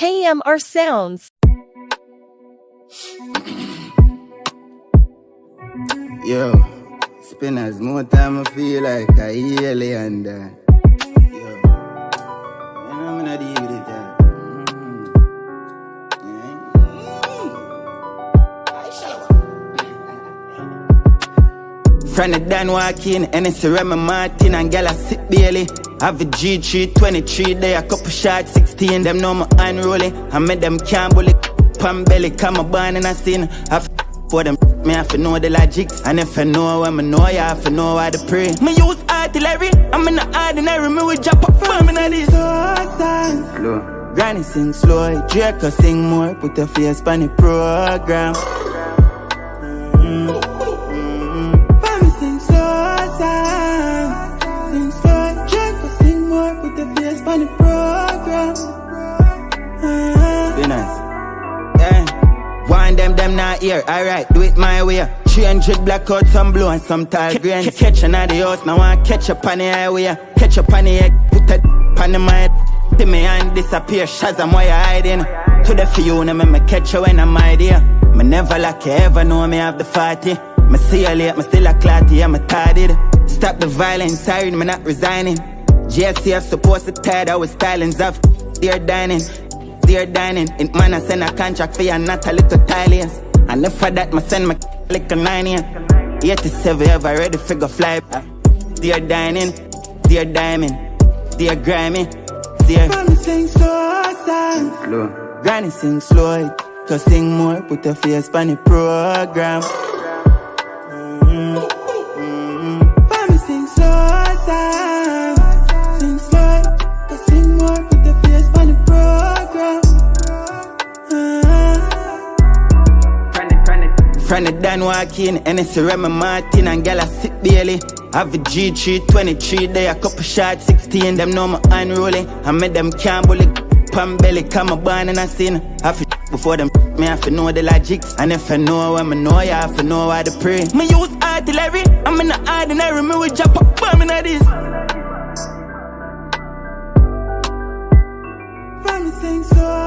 KMRSounds. Yo, spend as more time I feel like a alien. Yo, you know I'm not deal with it. Friend of Dan walking, and it's a Remy Martin and gal a sit Bailey. Have a G3, 23 day, a couple shots, 16. Them know my unruly. I made them can't bully. Pan belly, come a born in a sin. Have for them, me have to know the logics. And if I know what I know, you have to know how to pray. Me use artillery, I'm in the ordinary. Me will drop up for me, this. Slow. Granny sing slow, Draco sing more. Put your face on the program. Funny program. Be nice. Yeah. One them not here. Alright, do it my way. 300 blackouts, some blue and some tall green. Catch another house, now I catch up on the highway. Catch up on the egg, put it on the mind. See me and disappear, Shazam, why you hiding? To the Fiona, me catch you when I'm idea. Me never like you ever know me have the 40. Me see you late, me still a clatty, I'm a tired. Stop the violence, sorry, me not resigning. GSCF supposed to tide our stylings of Dear dining. In man I send a contract for you, not a little tilians. And if for that, I send my like a 9 year 87 ever ready figure fly. Dear dining, dear diamond, dear grimy, dear Granny sing slow. Granny sing slow, cause sing more, put your face on the program. Granny sing slow. Friend of Dan walking, and it's a Remy Martin and gal a sit Bailey. Have a G3, 23 day, a couple shots, 16. Them know my unruly. I made them can't bully. Pan belly, come a born in a sin. Have to before them, me have to know the logics. And if I know what I know, you have to know how to pray. Me use artillery, I'm in the ordinary. Me will drop up bomb in this. Family sing so.